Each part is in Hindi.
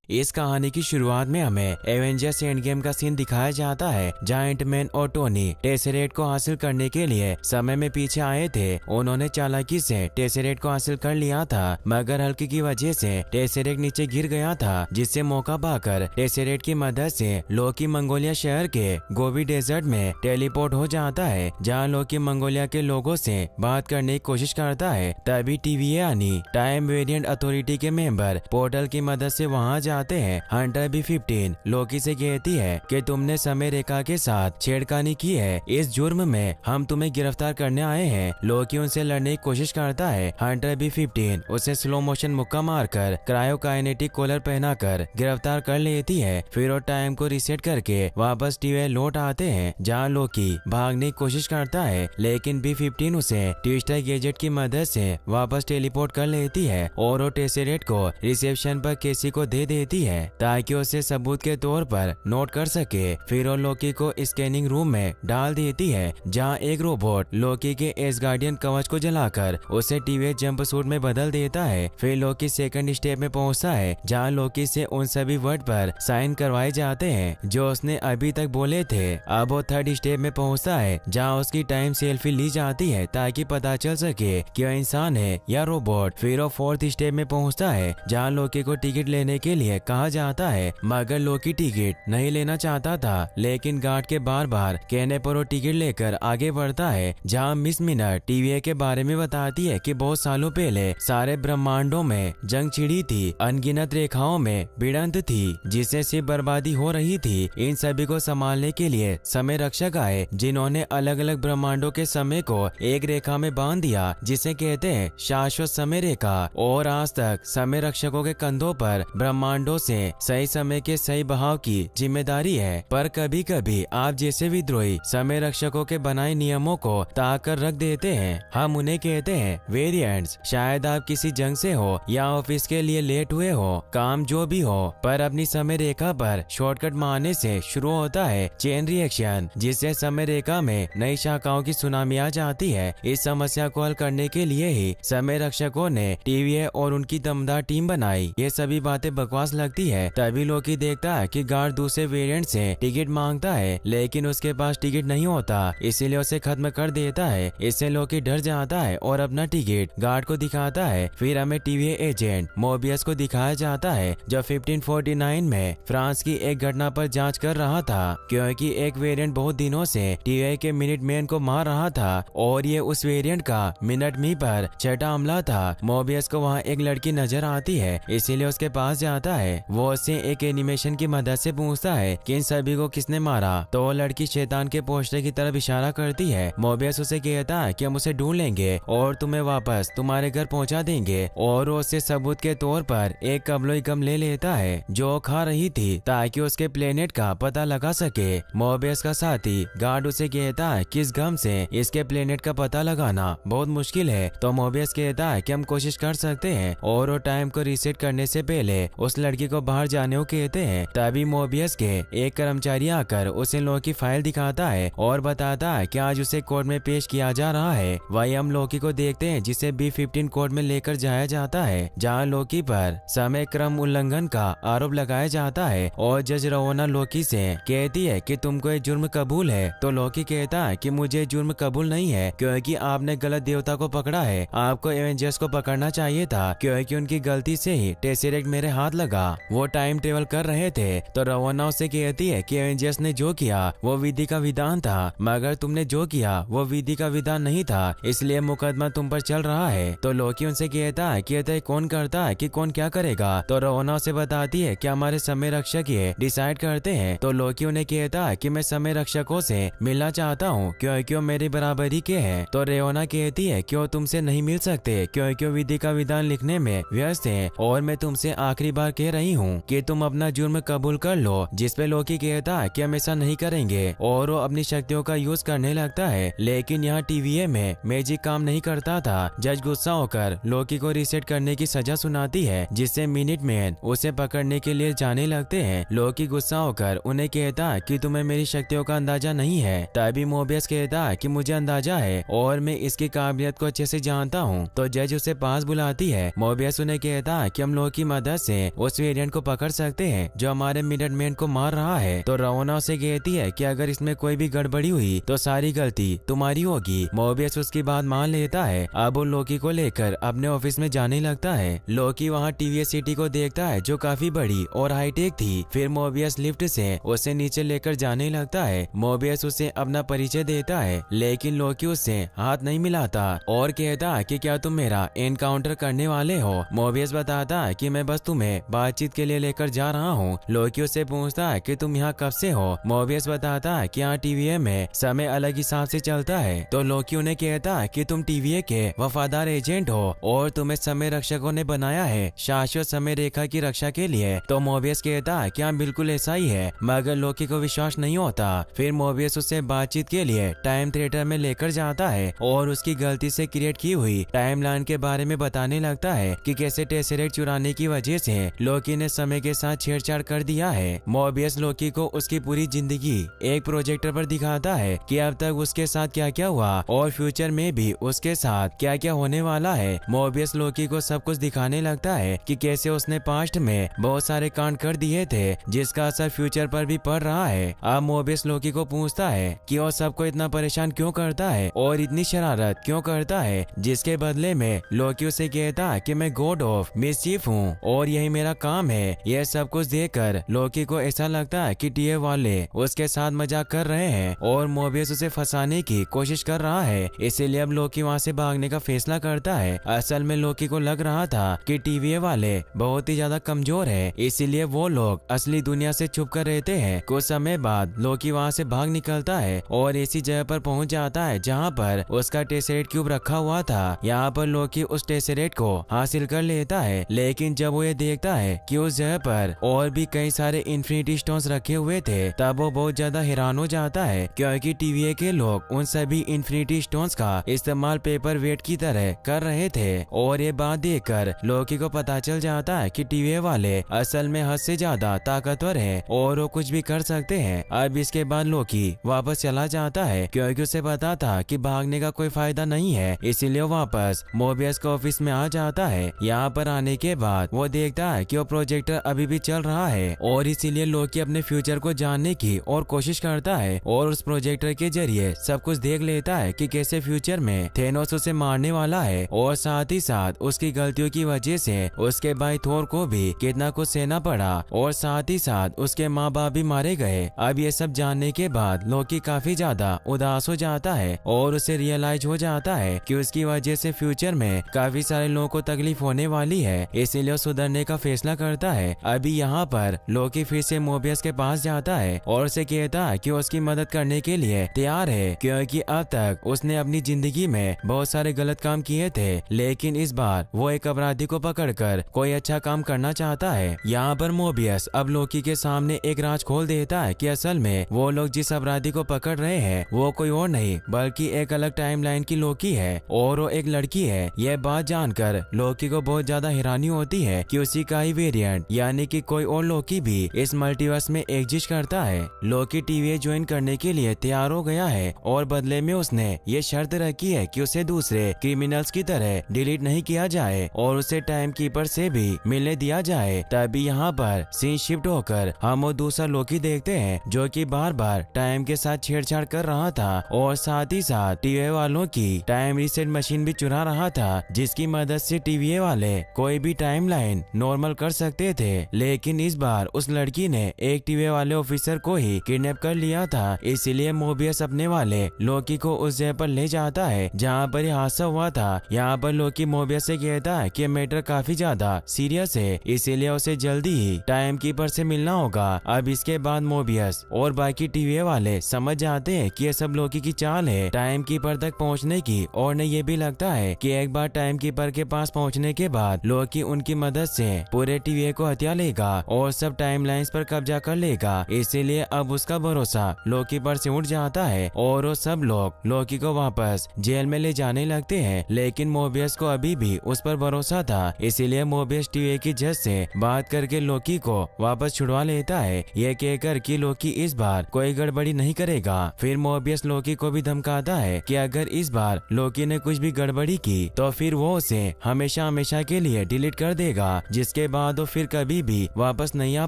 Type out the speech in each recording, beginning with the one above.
इस कहानी की शुरुआत में हमें एवेंजर्स एंड गेम का सीन दिखाया जाता है, जहाँ एंटमैन और टोनी टेसेरेट को हासिल करने के लिए समय में पीछे आए थे। उन्होंने चालाकी से टेसेरेट को हासिल कर लिया था, मगर हल्की की वजह से टेसेरेट नीचे गिर गया था, जिससे मौका पाकर टेसेरेट की मदद से लोकी मंगोलिया शहर के गोबी डेजर्ट में टेलीपोर्ट हो जाता है, जहाँ लोकी मंगोलिया के लोगों से बात करने की कोशिश करता है। तभी टीवी यानी टाइम वेरिएंट अथॉरिटी के मेंबर पोर्टल की मदद से वहां जाते हैं। हंटर B-15 लोकी से कहती है कि तुमने समय रेखा के साथ छेड़खानी की है, इस जुर्म में हम तुम्हें गिरफ्तार करने आए हैं। लोकी उनसे लड़ने की कोशिश करता है। हंटर B-15 उसे स्लो मोशन मुक्का मारकर क्रायोकाइनेटिक कॉलर पहनाकर गिरफ्तार कर लेती है। फिर वो टाइम को रीसेट करके वापस टीवी लौट आते हैं, जहाँ लोकी भागने की कोशिश करता है, लेकिन B-15 उसे ट्विस्टर गैजेट की मदद से वापस टेलीपोर्ट कर लेती है और वो टेसेरेट को रिसेप्शन पर केसी को दे देती है ताकि उसे सबूत के तौर पर नोट कर सके। फिर वो लोकी को स्कैनिंग रूम में डाल देती है, जहां एक रोबोट लोकी के एसगार्डियन कवच को जलाकर उसे टीवी जंप सूट में बदल देता है। फिर लोकी सेकंड स्टेप में पहुंचता है, जहां लोकी से उन सभी वर्ड पर साइन करवाए जाते हैं जो उसने अभी तक बोले थे। अब वो थर्ड स्टेप में पहुंचता है, जहां उसकी टाइम सेल्फी ली जाती है ताकि पता चल सके कि वह इंसान है या रोबोट। फिर वो फोर्थ स्टेप में पहुंचता है, जहां लोकी को टिकट लेने के लिए कहा जाता है, मगर लोकी टिकट नहीं लेना चाहता था, लेकिन गार्ड के बार बार कहने पर वो टिकट लेकर आगे बढ़ता है। जहां मिस मिनट टीवी के बारे में बताती है कि बहुत सालों पहले सारे ब्रह्मांडों में जंग छिड़ी थी, अनगिनत रेखाओं में भिड़ंत थी, जिससे सिर्फ बर्बादी हो रही थी। इन सभी को संभालने के लिए समय रक्षक आए, जिन्होंने अलग अलग ब्रह्मांडों के समय को एक रेखा में बांध दिया, जिसे कहते हैं शाश्वत समय रेखा। और आज तक समय रक्षकों के कंधों पर ब्रह्मांडों से सही समय के सही बहाव की जिम्मेदारी है। पर कभी कभी आप जैसे विद्रोही समय रक्षकों के बनाए नियमों को ताक कर रख देते हैं। हम उन्हें कहते हैं वेरिएंट्स। शायद आप किसी जंग से हो या ऑफिस के लिए लेट हुए हो, काम जो भी हो, पर अपनी समय रेखा पर शॉर्टकट मारने से शुरू होता है चेन रिएक्शन, जिससे समय रेखा में नई शाखाओं की सुनामी आ जाती है। इस समस्या को हल करने के लिए ही समय रक्षकों ने टीवी और उनकी दमदार टीम बनाई। ये सभी बातें बकवास लगती है। तभी लोकी देखता है कि गार्ड दूसरे वेरिएंट से टिकट मांगता है, लेकिन उसके पास टिकट नहीं होता, इसीलिए उसे खत्म कर देता है। इससे लोकी डर जाता है और अपना टिकट गार्ड को दिखाता है। फिर हमें टीवी एजेंट मोबियस को दिखाया जाता है, जो 1549 में फ्रांस की एक घटना पर जांच कर रहा था, क्योंकि एक वेरिएंट बहुत दिनों से टीवी के मिनट मैन को मार रहा था और ये उस वेरिएंट का मिनट मी पर छठा हमला था। मोबियस को वहाँ एक लड़की नजर आती है, इसीलिए उसके पास जाता है। वो उससे एक एनिमेशन की मदद से पूछता है कि इन सभी को किसने मारा, तो वो लड़की शैतान के पोस्टर की तरफ इशारा करती है। मोबियस उसे कहता है कि हम उसे ढूंढ लेंगे और तुम्हें वापस तुम्हारे घर पहुंचा देंगे, और वो उससे सबूत के तौर पर एक कबलोई गम ले लेता है जो खा रही थी, ताकि उसके प्लेनेट का पता लगा सके। मोबियस का साथी गार्ड उसे कहता है कि इस गम से इसके प्लेनेट का पता लगाना बहुत मुश्किल है, तो मोबियस कहता है कि हम कोशिश कर सकते हैं, और वो टाइम को रीसेट करने से पहले उस लड़की को बाहर जाने को कहते हैं। तभी मोबियस के एक कर्मचारी आकर उसे लोकी फाइल दिखाता है और बताता है कि आज उसे कोर्ट में पेश किया जा रहा है। वही हम लोकी को देखते हैं, जिसे B-15 कोर्ट में लेकर जाया जाता है, जहाँ लोकी पर समय क्रम उल्लंघन का आरोप लगाया जाता है। और जज रवोना लोकी से कहती है कि तुमको ये जुर्म कबूल है, तो लोकी कहता है कि मुझे जुर्म कबूल नहीं है, क्योंकि आपने गलत देवता को पकड़ा है। आपको एवेंजर्स को पकड़ना चाहिए था, क्योंकि उनकी गलती से ही टेसेरेट मेरे हाथ लगा। वो टाइम ट्रेवल कर रहे थे, तो रवोना उसे कहती है कि एवेंजर्स ने जो किया वो विधि का विधान था, मगर तुमने जो किया वो विधि का विधान नहीं था, इसलिए मुकदमा तुम पर चल रहा है। तो लोकी उनसे कहता है कि तय कौन करता है कि कौन क्या करेगा, तो रवोना उसे बताती है कि हमारे समय रक्षक ये डिसाइड करते हैं। तो लोकी उन्हें कहता है कि मैं समय रक्षकों से मिलना चाहता हूँ, क्योंकि वो मेरी बराबरी के हैं। तो रेओना कहती है कि वो तुमसे नहीं मिल सकते, क्योंकि वो विधि का विधान लिखने में व्यस्त हैं, और मैं तुमसे आखिरी बार कह रही हूँ कि तुम अपना जुर्म कबूल कर लो। जिसपे लोकी कहता है कि हम ऐसा नहीं करेंगे, और वो अपनी शक्तियों का यूज करने लगता है। लेकिन यहाँ टीवीए में मैजिक काम नहीं करता था। जज गुस्सा होकर लोकी को रीसेट करने की सजा सुनाती है, जिससे मिनट मैन उसे पकड़ने के लिए जाने लगते हैं। लोकी गुस्सा होकर उन्हें कहता है कि तुम्हें मेरी शक्तियों का अंदाजा नहीं है। तभी मोबियस कहता है कि मुझे अंदाजा है और मैं इसकी काबिलियत को अच्छे से जानता हूँ। तो जज उसे पास बुलाती है। मोबियस उन्हें कहता है कि हम लोग की मदद से उस उस वेरिएंट को पकड़ सकते हैं जो हमारे मिनटमैन को मार रहा है। तो रवोना उसे कहती है कि अगर इसमें कोई भी गड़बड़ी हुई तो सारी गलती तुम्हारी होगी। मोबियस उसकी बात मान लेता है। अब वो लोकी को लेकर अपने ऑफिस में जाने लगता है। लोकी वहाँ टीवीएस सिटी को देखता है जो काफी बड़ी और हाईटेक थी। फिर मोबियस लिफ्ट से उसे नीचे लेकर जाने लगता है। मोबियस उसे अपना परिचय देता है, लेकिन लोकी उससे हाथ नहीं मिलाता और कहता है कि क्या तुम मेरा एनकाउंटर करने वाले हो। मोबियस बताता है कि मैं बस तुम्हें बातचीत के लिए लेकर जा रहा हूँ। लोकी उससे पूछता है कि तुम यहाँ कब से हो। मोबियस बताता है कि यहाँ टीवीए में समय अलग हिसाब से चलता है। तो लोकी उन्हें कहता है कि तुम टीवीए के वफादार एजेंट हो और तुम्हें समय रक्षकों ने बनाया है शाश्वत समय रेखा की रक्षा के लिए। तो मोबियस कहता है कि हाँ बिल्कुल ऐसा ही है, मगर लोकी को विश्वास नहीं होता। फिर मोबियस उससे बातचीत के लिए टाइम थिएटर में लेकर जाता है और उसकी गलती से क्रिएट की हुई टाइमलाइन के बारे में बताने लगता है कि कैसे टेसरेट चुराने की वजह से लोकी ने समय के साथ छेड़छाड़ कर दिया है। मोबियस लोकी को उसकी पूरी जिंदगी एक प्रोजेक्टर पर दिखाता है कि अब तक उसके साथ क्या क्या हुआ और फ्यूचर में भी उसके साथ क्या क्या होने वाला है। मोबियस लोकी को सब कुछ दिखाने लगता है कि कैसे उसने पास्ट में बहुत सारे कांड कर दिए थे जिसका असर फ्यूचर पर भी पड़ रहा है। अब मोबियस लोकी को पूछता है कि वो सबको इतना परेशान क्यों करता है और इतनी शरारत क्यों करता है, जिसके बदले में लोकी उसे कहता है कि मैं गॉड ऑफ मिसचीफ हूँ और यही मेरा काम है। यह सब कुछ देखकर लोकी को ऐसा लगता है कि टीए वाले उसके साथ मजाक कर रहे हैं और मोबियस उसे फंसाने की कोशिश कर रहा है। इसीलिए अब लोकी वहाँ से भागने का फैसला करता है। असल में लोकी को लग रहा था कि टीवीए वाले बहुत ही ज्यादा कमजोर है, इसीलिए वो लोग असली दुनिया से छुप कर रहते हैं। कुछ समय बाद लोकी वहाँ से भाग निकलता है और ऐसी जगह पर पहुँच जाता है जहाँ पर उसका टेसरेट क्यूब रखा हुआ था। यहाँ पर लोकी उस टेसरेट को हासिल कर लेता है, लेकिन जब वो ये देखता है कि उस जगह पर और भी कई सारे इन्फिनिटी स्टोन्स रखे हुए थे, तब वो बहुत ज्यादा हैरान हो जाता है क्योंकि टीवीए के लोग उन सभी इन्फिनिटी स्टोन्स का इस्तेमाल पेपर वेट की तरह कर रहे थे। और ये बात देखकर लोकी को पता चल जाता है कि टीवीए वाले असल में हद से ज्यादा ताकतवर है और वो कुछ भी कर सकते हैं। अब इसके बाद लोकी वापस चला जाता है क्योंकि उसे पता था कि भागने का कोई फायदा नहीं है, इसीलिए वापस मोबियस के ऑफिस में आ जाता है। यहाँ पर आने के बाद वो देखता है कि वो प्रोजेक्टर अभी भी चल रहा है और इसीलिए लोकी अपने फ्यूचर को जानने की और कोशिश करता है और उस प्रोजेक्टर के जरिए सब कुछ देख लेता है कि कैसे फ्यूचर में थेनोस उसे मारने वाला है और साथ ही साथ उसकी गलतियों की वजह से उसके भाई थोर को भी कितना कुछ सहना पड़ा और साथ ही साथ उसके माँ बाप भी मारे गए। अब ये सब जानने के बाद लोकी काफी ज्यादा उदास हो जाता है और उसे रियलाइज हो जाता है कि उसकी वजह से फ्यूचर में काफी सारे लोगों को तकलीफ होने वाली है, इसीलिए वो सुधरने का फैसला करता है। अभी यहाँ पर लोकी फिर से मोबियस के पास जाता है और उसे कहता है कि उसकी मदद करने के लिए तैयार है क्योंकि अब तक उसने अपनी जिंदगी में बहुत सारे गलत काम किए थे, लेकिन इस बार वो एक अपराधी को पकड़कर कोई अच्छा काम करना चाहता है। यहाँ पर मोबियस अब लोकी के सामने एक राज खोल देता है कि असल में वो लोग जिस अपराधी को पकड़ रहे हैं वो कोई और नहीं बल्कि एक अलग टाइमलाइन की लोकी है और वो एक लड़की है। यह बात जानकर लोकी को बहुत ज्यादा हैरानी होती है कि उसी का ही वेरिएंट यानी कि कोई और लोकी भी इस मल्टीवर्स में एग्जिस्ट करता है। लोकी टीवीए ज्वाइन करने के लिए तैयार हो गया है और बदले में उसने ये शर्त रखी है कि उसे दूसरे क्रिमिनल्स की तरह डिलीट नहीं किया जाए और उसे टाइम कीपर से भी मिलने दिया जाए। तभी यहाँ पर सीन शिफ्ट होकर हम वो दूसरा लोकी देखते हैं जो कि बार बार टाइम के साथ छेड़छाड़ कर रहा था और साथ ही साथ टीवीए वालों की टाइम रीसेट मशीन भी चुरा रहा था, जिसकी मदद से टीवीए वाले कोई भी टाइमलाइन नॉर्मल कर सकते थे। लेकिन इस बार उस लड़की ने एक टीवीए वाले ऑफिसर को ही किडनैप कर लिया था, इसीलिए मोबियस अपने वाले लोकी को उस जगह पर ले जाता है जहाँ पर यह हादसा हुआ था। यहाँ पर लोकी मोबियस से कहता है कि मैटर काफी ज्यादा सीरियस है, इसीलिए उसे जल्दी ही टाइम कीपर से मिलना होगा। अब इसके बाद मोबियस और बाकी टीवीए वाले समझ जाते हैं कि यह सब लोकी की चाल है टाइम कीपर तक पहुँचने की, और उन्हें ये भी लगता है कि एक बार टाइम कीपर के पास पहुँचने के बाद लोकी उनकी मदद से पूरे टीवीए को हत्या लेगा और सब टाइमलाइंस पर कब्जा कर लेगा। इसीलिए अब उसका भरोसा लोकी पर से उठ जाता है और वो सब लोग लोकी को वापस जेल में ले जाने लगते हैं। लेकिन मोबियस को अभी भी उस पर भरोसा था, इसीलिए मोबियस टीवीए की जज से बात करके लोकी को वापस छुड़वा लेता है, ये कहकर कि लोकी इस बार कोई गड़बड़ी नहीं करेगा। फिर मोबियस लोकी को भी धमकाता है कि अगर इस बार लोकी ने कुछ भी गड़बड़ी की तो फिर वो उसे हमेशा हमेशा के लिए डिलीट कर देगा, जिसके बाद बाद वो फिर कभी भी वापस नहीं आ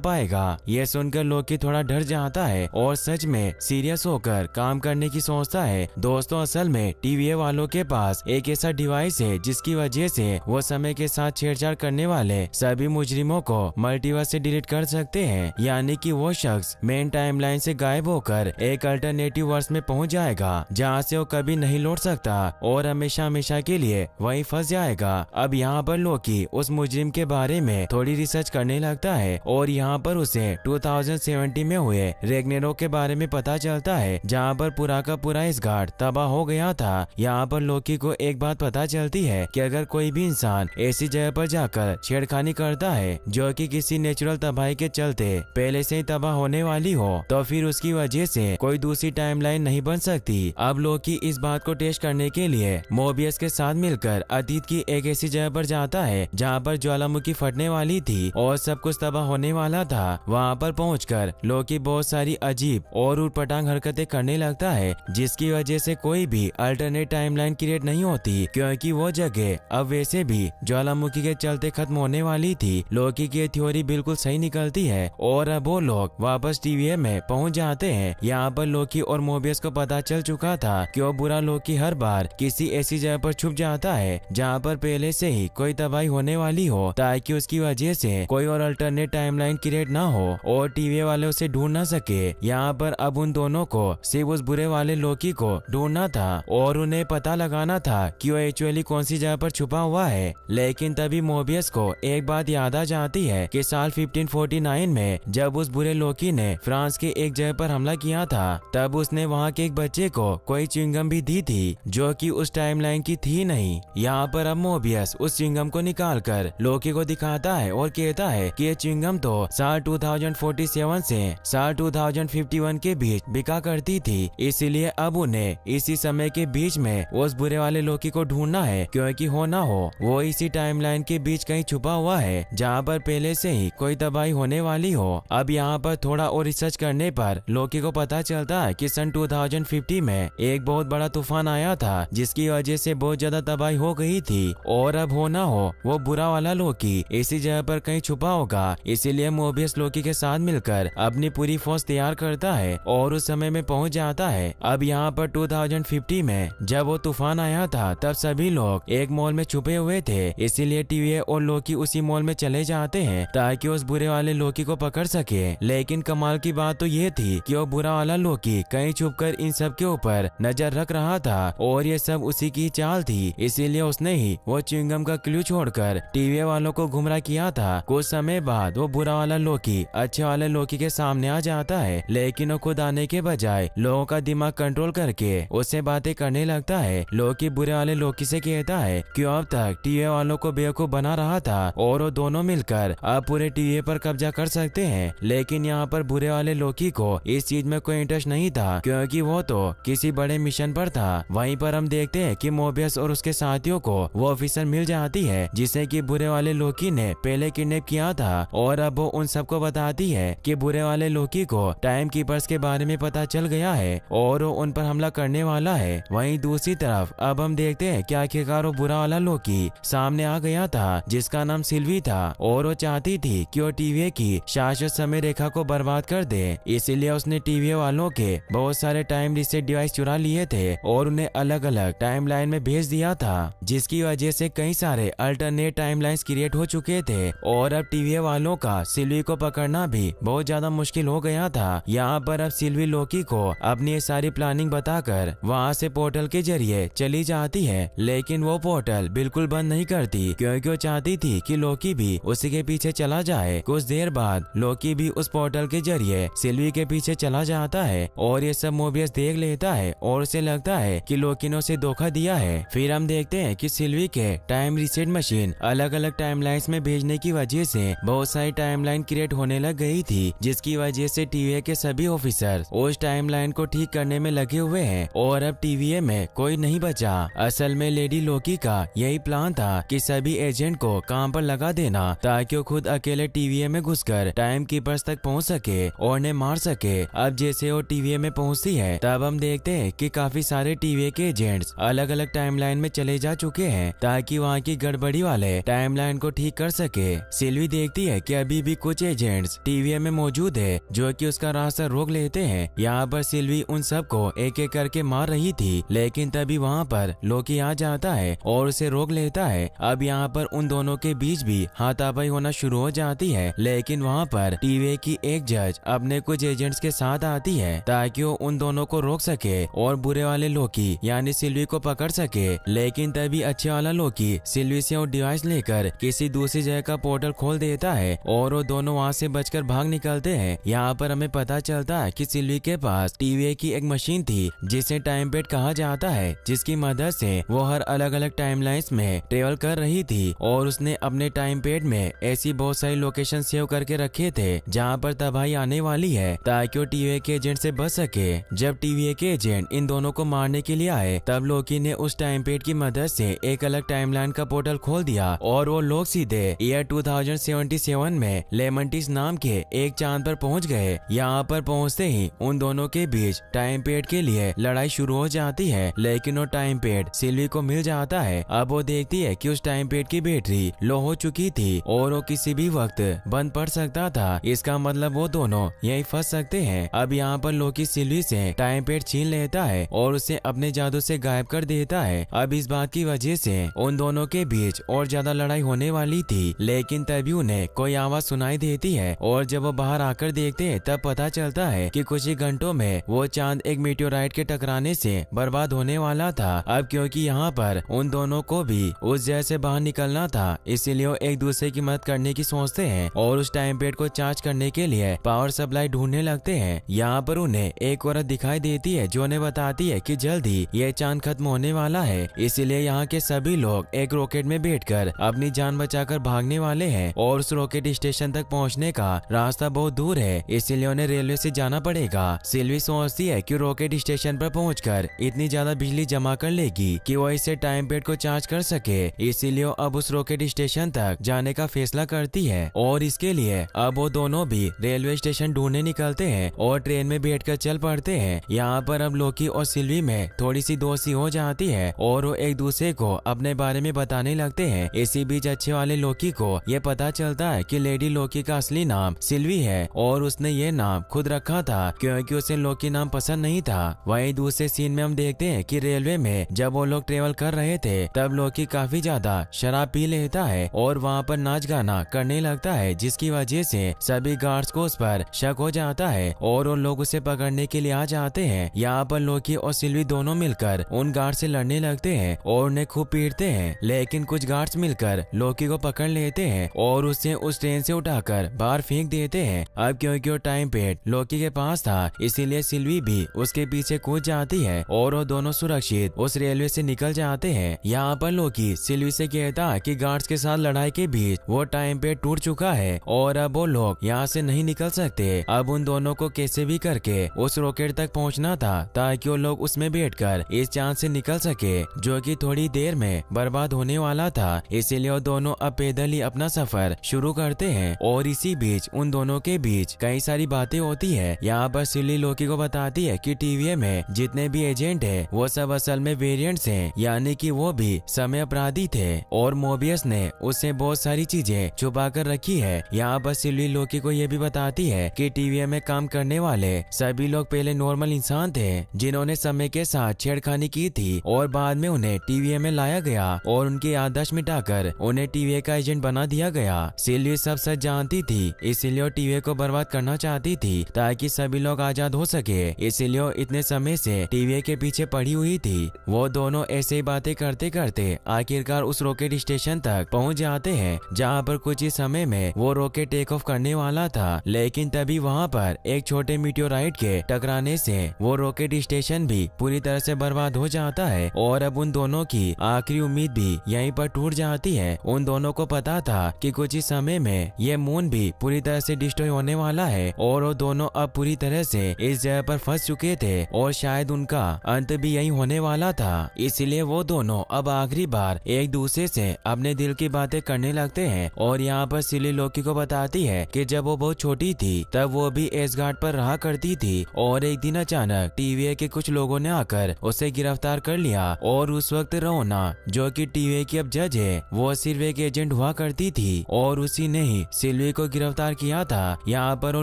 पाएगा। ये सुनकर लोकी थोड़ा डर जाता है और सच में सीरियस होकर काम करने की सोचता है। दोस्तों, असल में TVA वालों के पास एक ऐसा डिवाइस है जिसकी वजह से वो समय के साथ छेड़छाड़ करने वाले सभी मुजरिमों को मल्टीवर्स से डिलीट कर सकते हैं। यानी कि वो शख्स मेन टाइमलाइन से गायब होकर एक अल्टरनेटिव वर्स में पहुंच जाएगा जहां से वो कभी नहीं लौट सकता और हमेशा हमेशा के लिए वहीं फंस जाएगा। अब यहाँ पर लोकी उस मुजरिम के बारे में थोड़ी रिसर्च करने लगता है और यहाँ पर उसे 2070 में हुए रेग्नेरोक के बारे में पता चलता है जहाँ पर पूरा का पूरा इसगार्ड तबाह हो गया था। यहाँ पर लोकी को एक बात पता चलती है कि अगर कोई भी इंसान ऐसी जगह पर जाकर छेड़खानी करता है जो कि किसी नेचुरल तबाही के चलते पहले से ही तबाह होने वाली हो, तो फिर उसकी वजह से कोई दूसरी टाइमलाइन नहीं बन सकती। अब लोकी इस बात को टेस्ट करने के लिए मोबियस के साथ मिलकर अतीत की एक ऐसी जगह पर जाता है जहाँ पर ज्वालामुखी फटने वाली थी और सब कुछ तबाह होने वाला था। वहाँ पर पहुंचकर लोकी बहुत सारी अजीब और उटपटांग हरकतें करने लगता है जिसकी वजह से कोई भी अल्टरनेट टाइमलाइन क्रिएट नहीं होती, क्योंकि वो जगह अब वैसे भी ज्वालामुखी के चलते खत्म होने वाली थी। लोकी की थ्योरी बिल्कुल सही निकलती है और अब वो लोग वापस TVA में पहुंच जाते हैं। यहाँ पर लोकी और मोबियस को पता चल चुका था कि वो बुरा लोकी हर बार किसी ऐसी जगह पर छुप जाता है जहाँ पर पहले से ही कोई तबाही होने वाली हो, ताकि उसकी वजह से कोई और अल्टरनेट टाइमलाइन क्रिएट ना हो और TVA वाले उसे ढूंढ ना सके। यहाँ पर अब उन दोनों को सिर्फ उस बुरे वाले लोकी को ढूंढना था और उन्हें पता लगाना था कि वो एक्चुअली कौन सी जगह पर छुपा हुआ है। लेकिन तभी मोबियस को एक बात याद आ जाती है कि साल 1549 में जब उस बुरे लोकी ने फ्रांस के एक जगह पर हमला किया था, तब उसने वहाँ के एक बच्चे को कोई च्युइंगम भी दी थी जो कि उस टाइमलाइन की थी नहीं। यहाँ पर अब मोबियस उस च्युइंगम को निकालकर लोकी को दिखाता है और कहता है कि ये च्युइंगम तो साल 2047 से साल 2051 के बीच बिका करती थी, इसीलिए अब उन्हें इसी समय के बीच में उस बुरे वाले लोकी को ढूंढना है, क्योंकि हो ना हो वो इसी टाइमलाइन के बीच कहीं छुपा हुआ है जहाँ पर पहले से ही कोई तबाही होने वाली हो। अब यहाँ पर थोड़ा और रिसर्च करने पर लोकी को पता चलता है कि सन 2050 में एक बहुत बड़ा तूफान आया था जिसकी वजह से बहुत ज्यादा तबाही हो गई थी और अब हो ना हो वो बुरा वाला लोकी इसी जगह पर कहीं छुपा होगा। इसीलिए मोबियस लोकी के साथ मिलकर अपनी पूरी फौज तैयार करता है और उस समय में पहुंच जाता है। अब यहाँ पर 2050 में जब वो तूफान आया था तब सभी लोग एक मॉल में छुपे हुए थे, इसीलिए TVA और लोकी उसी मॉल में चले जाते हैं ताकि उस बुरे वाले लोकी को पकड़ सके। लेकिन कमाल की बात तो ये थी कि वो बुरा वाला लोकी कहीं छुपकर इन सब के ऊपर नजर रख रहा था और ये सब उसी की चाल थी, इसीलिए उसने ही वो च्युइंगम का क्लू छोड़कर TVA वालों को गुमराह किया था। कुछ समय बाद वो बुरा वाला लोकी अच्छे वाले लोकी के सामने आ जाता है, लेकिन वो खुद आने के बजाय लोगों का दिमाग कंट्रोल करके उससे बातें करने लगता है। लोकी बुरे वाले लोकी से कहता है कि अब तक TVA वालों को बेवकूफ बना रहा था और वो दोनों मिलकर अब पूरे TVA पर कब्जा कर सकते हैं। लेकिन यहाँ पर बुरे वाले लोकी को इस चीज में कोई इंटरेस्ट नहीं था, क्योंकि वो तो किसी बड़े मिशन पर था। वहीं पर हम देखते हैं कि मोबियस और उसके साथियों को वो ऑफिसर मिल जाती है जिसे कि बुरे वाले लोकी ने पहले किडनैप किया था और अब वो उन सबको बताती है कि बुरे वाले लोकी को टाइम कीपर्स के बारे में पता चल गया है और वो उन पर हमला करने वाला है। वहीं दूसरी तरफ अब हम देखते हैं कि आखिरकार वो बुरा वाला लोकी सामने आ गया था जिसका नाम सिल्वी था और वो चाहती थी कि वो TVA की शाश्वत समय रेखा को बर्बाद कर दे, इसीलिए उसने TVA वालों के बहुत सारे टाइम रिसेट डिवाइस चुरा लिए थे और उन्हें अलग अलग टाइमलाइन में भेज दिया था, जिसकी वजह से कई सारे अल्टरनेट टाइमलाइंस क्रिएट हो चुके थे और अब TVA वालों का सिल्वी को पकड़ना भी बहुत ज्यादा मुश्किल हो गया था। यहाँ पर अब सिल्वी लोकी को अपनी ये सारी प्लानिंग बताकर वहाँ से पोर्टल के जरिए चली जाती है, लेकिन वो पोर्टल बिल्कुल बंद नहीं करती क्योंकि वो चाहती थी कि लोकी भी उसी के पीछे चला जाए। कुछ देर बाद लोकी भी उस पोर्टल के जरिए सिल्वी के पीछे चला जाता है और ये सब मोबियस देख लेता है और उसे लगता है कि लोकी ने उसे धोखा दिया है। फिर हम देखते हैं कि सिल्वी के टाइम रिसेट मशीन अलग अलग टाइमलाइंस में भेजने की वजह से बहुत सारी टाइमलाइन क्रिएट होने लग गई थी, जिसकी वजह से TVA के सभी ऑफिसर उस टाइमलाइन को ठीक करने में लगे हुए हैं और अब TVA में कोई नहीं बचा। असल में लेडी लोकी का यही प्लान था कि सभी एजेंट को काम पर लगा देना ताकि वो खुद अकेले TVA में घुसकर टाइम कीपर्स तक पहुंच सके और उन्हें मार सके। अब जैसे वो TVA में पहुंचती है तब हम देखते हैं कि काफी सारे TVA के एजेंट्स अलग अलग टाइमलाइन में चले जा चुके हैं ताकि वहाँ की गड़बड़ी वाले टाइमलाइन को ठीक कर सके। सिल्वी देखती है कि अभी भी कुछ एजेंट्स टीवीए में मौजूद है जो कि उसका रास्ता रोक लेते हैं। यहाँ पर सिल्वी उन सबको एक एक करके मार रही थी, लेकिन तभी वहाँ पर लोकी आ जाता है और उसे रोक लेता है। अब यहाँ पर उन दोनों के बीच भी हाथापाई होना शुरू हो जाती है, लेकिन वहाँ पर टीवीए की एक जज अपने कुछ एजेंट्स के साथ आती है ताकि वो उन दोनों को रोक सके और बुरे वाले लोकी यानी सिल्वी को पकड़ सके। लेकिन तभी अच्छे वाला लोकी सिल्वी से वो डिवाइस लेकर किसी दूसरी जगह का पोर्टल खोल देता है और वो दोनों वहाँ से बचकर भाग निकलते हैं। यहाँ पर हमें पता चलता है कि सिल्वी के पास टीवीए की एक मशीन थी जिसे टाइम पेड कहा जाता है, जिसकी मदद से वो हर अलग अलग टाइमलाइंस में ट्रेवल कर रही थी और उसने अपने टाइम पेड में ऐसी बहुत सारी लोकेशन सेव करके रखे थे जहाँ पर तबाही आने वाली है ताकि वो टीवीए के एजेंट से बच सके। जब टीवीए के एजेंट इन दोनों को मारने के लिए आए तब लोकी ने उस टाइम पेड की मदद से एक अलग टाइमलाइन का पोर्टल खोल दिया और वो लोग सीधे ईयर 2077 में लेमंटिस नाम के एक चांद पर पहुंच गए। यहाँ पर पहुंचते ही उन दोनों के बीच टाइम पेड के लिए लड़ाई शुरू हो जाती है, लेकिन वो टाइम पेड सिल्वी को मिल जाता है। अब वो देखती है कि उस टाइम पेड की बैटरी लो हो चुकी थी और वो किसी भी वक्त बंद पड़ सकता था। इसका मतलब वो दोनों यहीं फंस सकते हैं। अब यहाँ पर लोकी सिल्वी से टाइम पेड छीन लेता है और उसे अपने जादू से गायब कर देता है। अब इस बात की वजह से उन दोनों के बीच और ज्यादा लड़ाई होने वाली थी, लेकिन तभी उन्हें कोई आवाज सुनाई देती है और जब वो बाहर आकर देखते हैं तब पता चलता है कि कुछ ही घंटों में वो चांद एक मीटियोराइट के टकराने से बर्बाद होने वाला था। अब क्योंकि यहाँ पर उन दोनों को भी उस जगह से बाहर निकलना था, इसीलिए वो एक दूसरे की मदद करने की सोचते हैं और उस टाइम पेड को चार्ज करने के लिए पावर सप्लाई ढूंढने लगते हैं। यहाँ पर उन्हें एक औरत दिखाई देती है जो उन्हें बताती है कि जल्दी ये चांद खत्म होने वाला है, इसीलिए यहाँ के सभी लोग एक रॉकेट में बैठकर अपनी जान बचाकर भागने वाले हैं और उस रॉकेट स्टेशन तक पहुँचने का रास्ता बहुत दूर है, इसीलिए उन्हें रेलवे से जाना पड़ेगा। सिल्वी सोचती है कि रॉकेट स्टेशन पर पहुंचकर इतनी ज्यादा बिजली जमा कर लेगी कि वो इसे टाइम पेड को चार्ज कर सके, इसीलिए अब उस रॉकेट स्टेशन तक जाने का फैसला करती है और इसके लिए अब वो दोनों भी रेलवे स्टेशन ढूंढने निकलते हैं और ट्रेन में बैठकर चल पड़ते हैं। यहाँ पर अब लोकी और सिल्वी में थोड़ी सी दोस्ती हो जाती है और वो एक दूसरे को अपने बारे में बताने लगते हैं। इसी बीच अच्छे वाले लोकी को ये पता चलता है कि लेडी लोकी का असली नाम सिल्वी है और उसने ये नाम खुद रखा था क्योंकि उसे लोकी नाम पसंद नहीं था। वहीं दूसरे सीन में हम देखते हैं कि रेलवे में जब वो लोग ट्रेवल कर रहे थे तब लोकी काफी ज्यादा शराब पी लेता है और वहाँ पर नाच गाना करने लगता है, जिसकी वजह से सभी गार्ड्स को उस पर शक हो जाता है और वो लोग उसे पकड़ने के लिए आ जाते हैं। यहाँ पर लोकी और सिल्वी दोनों मिलकर उन गार्ड से लड़ने लगते हैं और उन्हें खूब पीटते हैं, लेकिन कुछ गार्ड्स मिलकर लोकी को पकड़ लेते हैं और उसे उस ट्रेन से उठाकर बाहर फेंक देते हैं। अब क्योंकि वो टाइम पेड लोकी के पास था, इसीलिए सिल्वी भी उसके पीछे कूद जाती है और वो दोनों सुरक्षित उस रेलवे से निकल जाते हैं। यहाँ पर लोकी सिल्वी से कहता है कि गार्ड्स के साथ लड़ाई के बीच वो टाइम पेड टूट चुका है और अब वो लोग यहाँ से नहीं निकल सकते। अब उन दोनों को कैसे भी करके उस रॉकेट तक पहुँचना था ताकि वो लोग उसमें बैठकर इस चांद से निकल सके, जो कि थोड़ी देर में बर्बाद होने वाला था। इसीलिए वो दोनों अब पैदल ही अपना सफर शुरू करते हैं और इसी बीच उन दोनों के बीच कई सारी बातें होती है। यहाँ पर सिल्वी लोकी को बताती है कि टीवीए में जितने भी एजेंट है वो सब असल में वेरिएंट्स हैं, यानी कि वो भी समय अपराधी थे और मोबियस ने उससे बहुत सारी चीजें छुपा कर रखी है। यहाँ पर सिल्वी लोकी को ये भी बताती है कि टीवीए में काम करने वाले सभी लोग पहले नॉर्मल इंसान थे जिन्होंने समय के साथ छेड़खानी की थी और बाद में उन्हें टीवीए में लाया गया और उनकी याददाश्त मिटाकर उन्हें टीवीए का एजेंट बना दिया गया। सिल्वी सब सच जानती थी, इसीलिए वो टीवीए को बर्बाद करना चाहती थी ताकि सभी लोग आजाद हो सके, इसीलिए वो इतने समय से टीवीए के पीछे पड़ी हुई थी। वो दोनों ऐसे ही बातें करते करते आखिरकार उस रॉकेट स्टेशन तक पहुंच जाते हैं जहां पर कुछ ही समय में वो रॉकेट टेक ऑफ करने वाला था, लेकिन तभी वहां पर एक छोटे मीटियोराइट के टकराने से वो रॉकेट स्टेशन भी पूरी तरह से बर्बाद हो जाता है और अब उन दोनों की आखिरी उम्मीद भी यहीं पर टूट जाती है। उन दोनों को पता था कि कुछ ही समय में ये मून भी पूरी तरह से डिस्ट्रॉय होने वाला है और वो दोनों अब पूरी तरह से इस जगह पर फंस चुके थे और शायद उनका अंत भी यही होने वाला था। इसलिए वो दोनों अब आखिरी बार एक दूसरे से अपने दिल की बातें करने लगते हैं और यहाँ पर सिल्वी लोकी को बताती है कि जब वो बहुत छोटी थी तब वो भी एसगार्ड पर रहा करती थी और एक दिन अचानक टीवीए के कुछ लोगों ने आकर उसे गिरफ्तार कर लिया और उस वक्त रोना, जो कि टीवीए की अब जज है, वो सिर्फ एक एजेंट हुआ करती थी और उसी ने ही सिल्वी को गिरफ्तार किया था। यहाँ पर वो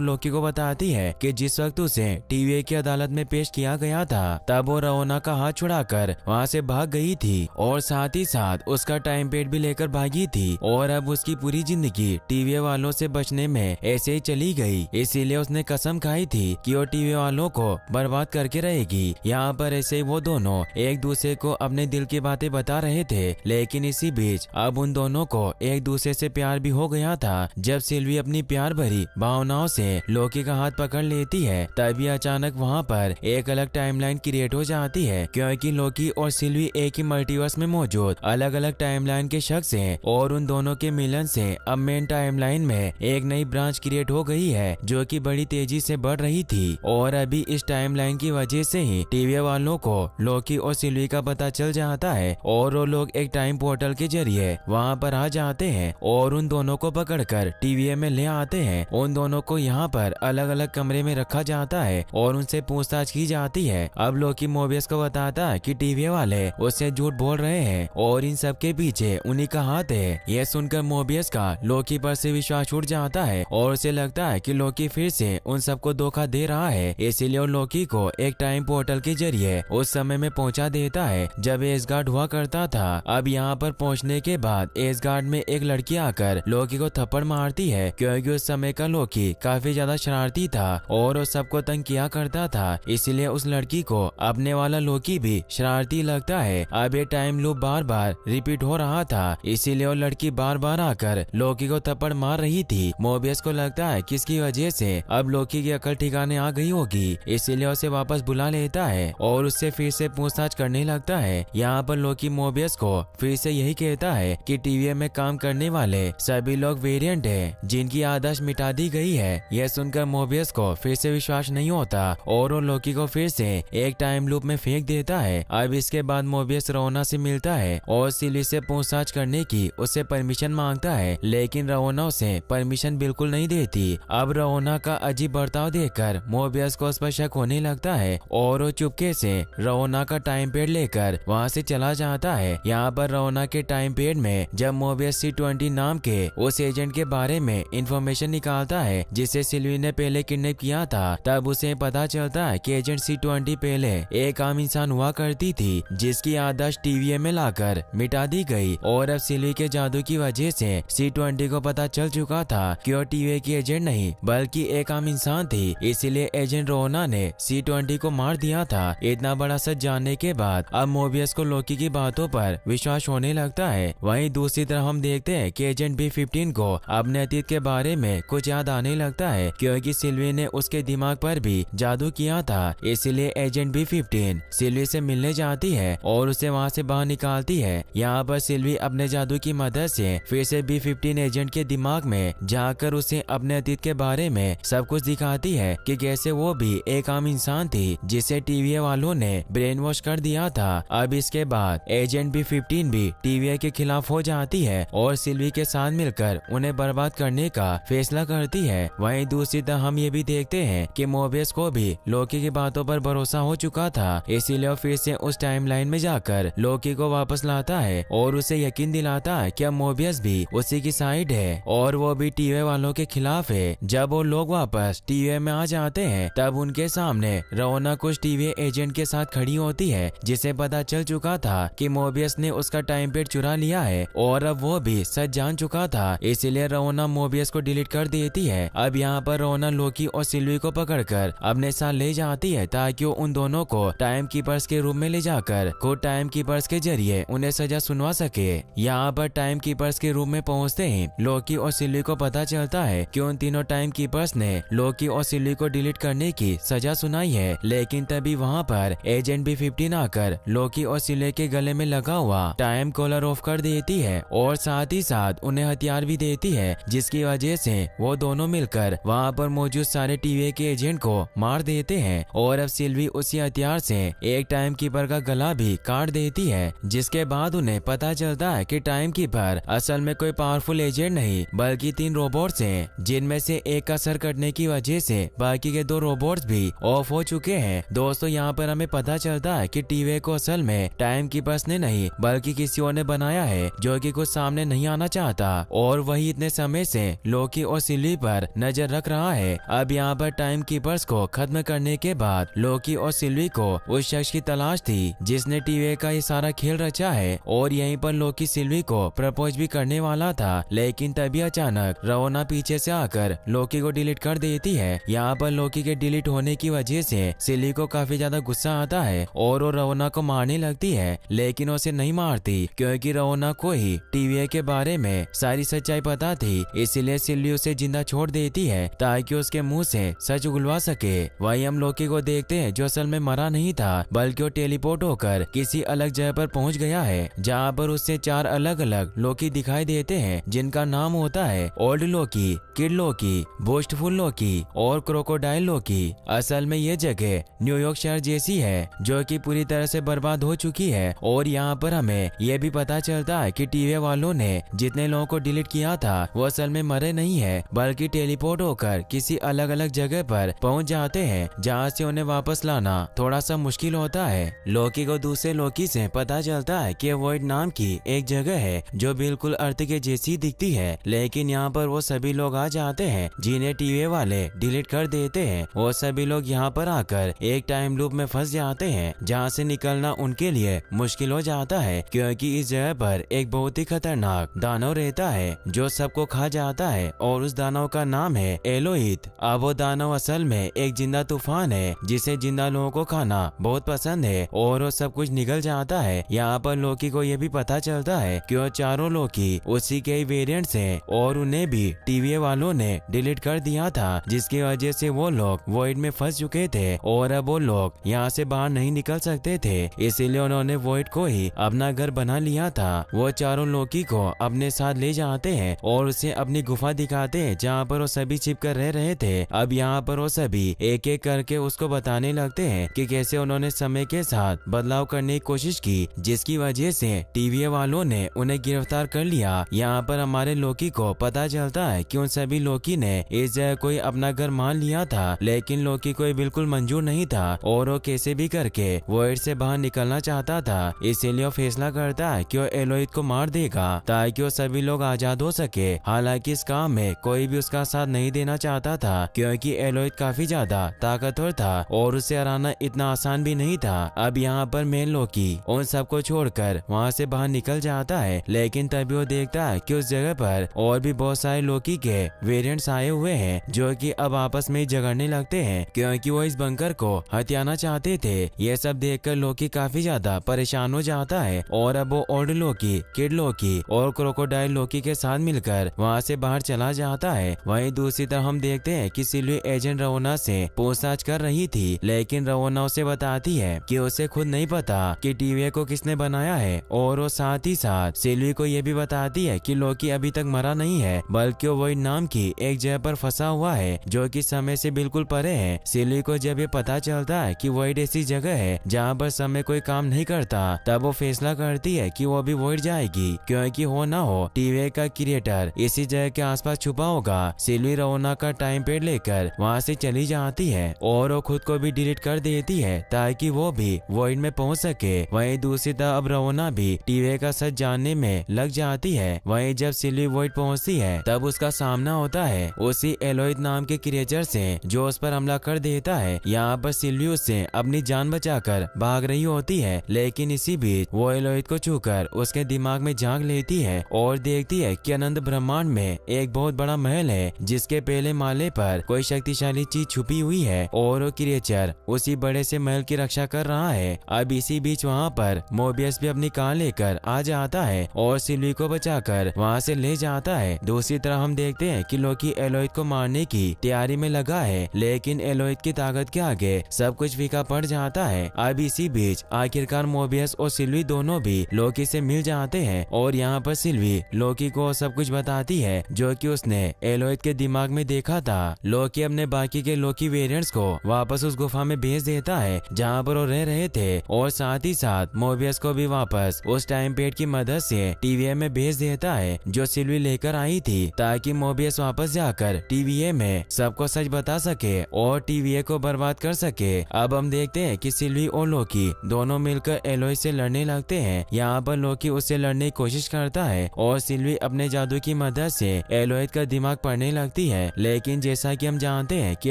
लोकी को बताती है कि जिस वक्त उसे टीवीए की अदालत में पेश किया गया था तब वो रओना का हाथ छुड़ाकर वहाँ से भाग गई थी और साथ ही साथ उसका टाइम पेड भी लेकर भागी थी और अब उसकी पूरी जिंदगी टीवीए वालों से बचने में ऐसे ही चली गई। इसीलिए उसने कसम खाई थी कि वो टीवीए वालों को बर्बाद करके रहेगी। यहाँ पर ऐसे ही वो दोनों एक दूसरे को अपने दिल की बातें बता रहे थे, लेकिन इसी बीच अब उन दोनों को एक दूसरे से प्यार भी हो गया था। जब सिल्वी अपनी प्यार भरी भावनाओं से लोकी का हाथ पकड़ लेती है तभी अचानक वहाँ पर एक अलग टाइमलाइन क्रिएट हो जाती है, क्योंकि लोकी और सिल्वी एक ही मल्टीवर्स में मौजूद अलग अलग टाइमलाइन के शख्स हैं और उन दोनों के मिलन से अब मेन टाइमलाइन में एक नई ब्रांच क्रिएट हो गई है जो कि बड़ी तेजी से बढ़ रही थी। और अभी इस टाइमलाइन की वजह से ही टीवीए वालों को लोकी और सिल्वी का पता चल जाता है और वो लोग एक टाइम पोर्टल के जरिए वहाँ पर आ जाते हैं और उन दोनों को पकड़कर टीवीए में ले आते हैं। उन दोनों को यहाँ पर अलग अलग कमरे में रखा जाता है और उनसे पूछताछ की जाती है। अब लोकी मोबियस को बताता है कि टीवीए वाले उससे झूठ बोल रहे हैं और इन सब के पीछे उन्हीं का हाथ है। यह सुनकर मोबियस का लोकी पर से विश्वास उठ जाता है और उसे लगता है कि लोकी फिर से उन सबको धोखा दे रहा है। इसीलिए वो लोकी को एक टाइम पोर्टल के जरिए उस समय में पहुंचा देता है जब एसगार्ड हुआ करता था। अब यहाँ पर पहुंचने के बाद एसगार्ड में एक लड़की आकर लोकी को थप्पड़ मारती है, क्योंकि उस समय का लोकी काफी ज्यादा शरारती था और वो सबको तंग किया करता था। इसीलिए उस लड़की को अपने वाला लोकी भी शरारती लगता है। अब ये टाइम लूप बार बार रिपीट हो रहा था, इसीलिए वो लड़की बार बार आकर लोकी को थप्पड़ मार रही थी। मोबियस को लगता है कि इसकी वजह से अब लोकी की अकल ठिकाने आ गई होगी, इसीलिए उसे वापस बुला लेता है और उससे फिर से पूछताछ करने लगता है। यहाँ पर लोकी मोबियस को फिर से यही कहता है कि टीवीए में काम करने वाले सभी लोग वेरिएंट हैं जिनकी आदर्श मिटा दी गई है। यह सुनकर मोबियस को फिर से विश्वास नहीं होता और वो लोकी को फिर से एक टाइम लूप में फेंक देता है। अब इसके बाद मोबियस रओना से मिलता है और सिल्वी से पूछताछ करने की उससे परमिशन मांगता है, लेकिन रओना उसे परमिशन बिल्कुल नहीं देती। अब रओना का अजीब बर्ताव देखकर मोबियस को उस पर शक होने लगता है और वो चुपके से रओना का टाइम पेड लेकर वहाँ से चला जाता है। यहाँ पर रओना के टाइम पेड में जब मोबियस C20 नाम के उस एजेंट के बारे में इंफॉर्मेशन निकालता है जिसे सिल्वी ने पहले किडनैप किया था, तब उसे पता चलता है कि एजेंट C20 पहले एक आम इंसान हुआ करती थी जिसकी आदर्श टीवीए में लाकर मिटा दी गई और अब सिल्वी के जादू की वजह से C20 को पता चल चुका था कि वो टीवीए की एजेंट नहीं बल्कि एक आम इंसान थी। इसीलिए एजेंट रोना ने C20 को मार दिया था। इतना बड़ा सच जानने के बाद अब मोबियस को लोकी की बातों पर विश्वास होने लगता है। वहीं दूसरी तरफ हम देखते हैं कि एजेंट B15 को अपने अतीत के बारे में कुछ याद आने लगता है, क्योंकि सिल्वी ने उसके दिमाग पर भी जादू किया था। इसीलिए एजेंट B15 सिल्वी से मिलने जाती है और उसे वहाँ से बाहर निकालती है। यहाँ पर सिल्वी अपने जादू की मदद से फिर से B15 एजेंट के दिमाग में जाकर उसे अपने अतीत के बारे में सब कुछ दिखाती है कि कैसे वो भी एक आम इंसान थी जिसे टीवीए वालों ने ब्रेन वॉश कर दिया था। अब इसके बाद एजेंट B15 भी टीवीए के खिलाफ हो जाती है और सिल्वी के साथ मिलकर उन्हें बर्बाद करने का फैसला करती है। वहीं दूसरी तरफ हम ये भी देखते हैं कि मोबियस को भी लोकी की बातों पर भरोसा हो चुका था, इसीलिए वो फिर से उस टाइमलाइन में जाकर लोकी को वापस लाता है और उसे यकीन दिलाता है कि अब मोबियस भी उसी की साइड है और वो भी टीवीए वालों के खिलाफ है। जब वो लोग वापस टीवीए में आ जाते हैं तब उनके सामने रओना कुछ टीवीए एजेंट के साथ खड़ी होती है जिसे पता चल चुका था कि मोबियस ने उसका टाइम पेड चुरा लिया है और अब वो भी सच जान चुका था। इसीलिए रओना मोबियस को डिलीट कर देती है। अब यहाँ पर रओना लोकी और सिल्वी को पकड़कर अपने साथ ले जाती है ताकि वो उन दोनों को टाइम कीपर्स के रूम में ले जाकर खुद टाइम कीपर्स के जरिए उन्हें सजा सुनवा सके। यहाँ पर टाइम कीपर्स के रूम में पहुँचते ही लोकी और सिल्वी को पता चलता है कि उन तीनों टाइम कीपर्स ने लोकी और सिल्वी को डिलीट करने की सजा सुनाई है, लेकिन तभी वहाँ पर एजेंट B15 आकर लोकी और सिल्वी के गले में लगा हुआ टाइम कॉलर ऑफ कर देती है और साथ ही साथ उन्हें हथियार भी देती है, जिसकी वजह से वो दोनों मिलकर वहाँ पर मौजूद सारे टीवीए के एजेंट को मार देते हैं और अब सिल्वी उसी हथियार से एक टाइम कीपर का गला भी काट देती है, जिसके बाद उन्हें पता चलता है कि टाइम कीपर असल में कोई पावरफुल एजेंट नहीं बल्कि 3 रोबोट्स हैं, जिनमें से एक का सर कटने की वजह से बाकी के 2 रोबोट्स भी ऑफ हो चुके हैं। दोस्तों यहाँ पर हमें पता चलता है कि टीवीए को असल में टाइम कीपर्स ने नहीं बल्कि किसी और ने बनाया है, जो कि कुछ सामने नहीं जाना चाहता और वही इतने समय से लोकी और सिल्वी पर नजर रख रहा है। अब यहाँ पर टाइम कीपर्स को खत्म करने के बाद लोकी और सिल्वी को उस शख्स की तलाश थी जिसने टीवीए का ये सारा खेल रचा है और यहीं पर लोकी सिल्वी को प्रपोज भी करने वाला था, लेकिन तभी अचानक रवोना पीछे से आकर लोकी को डिलीट कर देती है। यहाँ पर लोकी के डिलीट होने की वजह से सिल्वी को काफी ज्यादा गुस्सा आता है और वो रवोना को मारने लगती है, लेकिन उसे नहीं मारती क्योंकि रवोना को ही टीवीए के बारे में सारी सच्चाई पता थी। इसीलिए सिल्वी उसे जिंदा छोड़ देती है ताकि उसके मुंह से सच उगलवा सके। वहीं हम लोकी को देखते हैं जो असल में मरा नहीं था बल्कि वो टेलीपोर्ट होकर किसी अलग जगह पर पहुंच गया है, जहां पर उससे 4 अलग अलग लोकी दिखाई देते हैं जिनका नाम होता है ओल्ड लोकी, किड लोकी, बोस्टफुल लोकी और क्रोकोडाइल लोकी। असल में ये जगह न्यूयॉर्क शहर जैसी है जो कि पूरी तरह से बर्बाद हो चुकी है और यहाँ पर हमें ये भी पता चलता है कि टीवीए वालों ने जितने लोगों को डिलीट किया था वो असल में मरे नहीं है बल्कि टेलीपोर्ट होकर किसी अलग अलग जगह पर पहुंच जाते हैं जहां से उन्हें वापस लाना थोड़ा सा मुश्किल होता है। लोकी को दूसरे लोकी से पता चलता है कि वॉइड नाम की एक जगह है जो बिल्कुल अर्थ के जैसी दिखती है, लेकिन यहाँ पर वो सभी लोग आ जाते हैं जिन्हें टीवीए वाले डिलीट कर देते हैं। वो सभी लोग यहाँ पर आकर एक टाइम लूप में फंस जाते हैं जहाँ से निकलना उनके लिए मुश्किल हो जाता है क्योंकि इस जगह पर एक बहुत ही खतरनाक दानव रहता है जो सबको खा जाता है और उस दानव का नाम है एलोहित। अब वो दानव असल में एक जिंदा तूफान है जिसे जिंदा लोगों को खाना बहुत पसंद है और वो सब कुछ निकल जाता है। यहाँ पर लोकी को ये भी पता चलता है कि वो चारों लोकी उसी के वेरिएंट्स हैं और उन्हें भी टीवीए वालों ने डिलीट कर दिया था जिसकी वजह से वो लोग वॉइड में फंस चुके थे और अब वो लोग यहाँ से बाहर नहीं निकल सकते थे, इसीलिए उन्होंने वॉइड को ही अपना घर बना लिया था। वो चारों लोकी को अपने साथ ले जाते हैं और उसे अपनी गुफा दिखाते हैं जहाँ पर वो सभी छिप कर रह रहे थे। अब यहाँ पर वो सभी एक एक करके उसको बताने लगते हैं कि कैसे उन्होंने समय के साथ बदलाव करने की कोशिश की जिसकी वजह से टीवीए वालों ने उन्हें गिरफ्तार कर लिया। यहाँ पर हमारे लोकी को पता चलता है कि उन सभी लोकी ने इस जगह कोई अपना घर मान लिया था, लेकिन लोकी को बिल्कुल मंजूर नहीं था और वो कैसे भी करके वॉइड से बाहर निकलना चाहता था। इसीलिए वो फैसला करता है कि वो एलोहित को मार देगा ताकि वो सभी लोग आजाद हो सके। हालांकि इस काम में कोई भी उसका साथ नहीं देना चाहता था क्योंकि एलोहित काफी ज्यादा ताकतवर था और उसे हराना इतना आसान भी नहीं था। अब यहाँ पर मेन लोकी उन सबको छोड़कर वहाँ से बाहर निकल जाता है, लेकिन तभी वो देखता है कि उस जगह पर और भी बहुत सारे लोकी के वेरिएंट्स आए हुए हैं जो कि अब आपस में झगड़ने लगते हैं क्योंकि वो इस बंकर को हथियाना चाहते थे। ये सब देखकर लोकी काफी ज्यादा परेशान हो जाता है और अब वो ओल्ड लोकी, किड लोकी और क्रोकोडाइल लोकी के साथ मिलकर वहाँ से बाहर चला जाता है। वहीं दूसरी तरफ हम देखते हैं कि सिल्वी एजेंट रवोना से पूछताछ कर रही थी, लेकिन रवोना उसे बताती है कि उसे खुद नहीं पता कि टीवीए को किसने बनाया है और वो साथ ही साथ सिल्वी को ये भी बताती है कि लोकी अभी तक मरा नहीं है बल्कि वो वॉइड नाम की एक जगह पर फंसा हुआ है जो कि समय से बिल्कुल परे है। सिल्वी को जब ये पता चलता है कि वॉइड ऐसी जगह है जहाँ पर समय कोई काम नहीं करता, तब वो फैसला करती है कि वो भी वॉइड जाएगी क्योंकि हो ना हो टीवीए का क्रिएटर इसी जगह के आसपास छुपा होगा। सिल्वी रवोना का टाइम पेड लेकर वहाँ से चली जाती है और वो खुद को भी डिलीट कर देती है ताकि वो भी वॉइड में पहुँच सके। वहीं दूसरी तरफ अब रवोना भी टीवीए का सच जानने में लग जाती है। वहीं जब सिल्वी वॉइड पहुँचती है तब उसका सामना होता है उसी एलोहित नाम के क्रिएचर से जो उस पर हमला कर देता है। यहाँ पर सिल्वी उससे अपनी जान बचाकर भाग रही होती है, लेकिन इसी बीच वो एलोहित को छूकर उसके दिमाग में झांक लेती है और देखती है कि अनंत ब्रह्मांड में एक बहुत बड़ा महल है जिसके पहले माले पर कोई शक्तिशाली चीज छुपी हुई है और वो क्रिएचर उसी बड़े से महल की रक्षा कर रहा है। अब इसी बीच वहाँ पर मोबियस भी अपनी कार लेकर आ जाता है और सिल्वी को बचाकर वहाँ से ले जाता है। दूसरी तरफ हम देखते हैं कि लोकी एलोहित को मारने की तैयारी में लगा है, लेकिन एलोहित की ताकत के आगे सब कुछ फीका पड़ जाता है। अब इसी बीच आखिरकार मोबियस और सिल्वी दोनों भी लोकी से मिल जाते हैं और यहाँ पर सिल्वी लोकी को सब कुछ बताती है जो कि उसने एलोहित के दिमाग में देखा था। लोकी अपने बाकी के लोकी वेरिएंट्स को वापस उस गुफा में भेज देता है जहाँ पर वो रह रहे थे और साथ ही साथ मोबियस को भी वापस उस टाइम पेड की मदद से टीवीए में भेज देता है जो सिल्वी लेकर आई थी ताकि मोबियस वापस जाकर टीवीए में सबको सच बता सके और टीवीए को बर्बाद कर सके। अब हम देखते हैं कि सिल्वी और लोकी दोनों मिलकर एलोहित से लड़ने लगते हैं। यहाँ पर लोकी उससे लड़ने की कोशिश करता है है और सिल्वी अपने जादू की मदद से एलोइड का दिमाग पढ़ने लगती है। लेकिन जैसा कि हम जानते हैं कि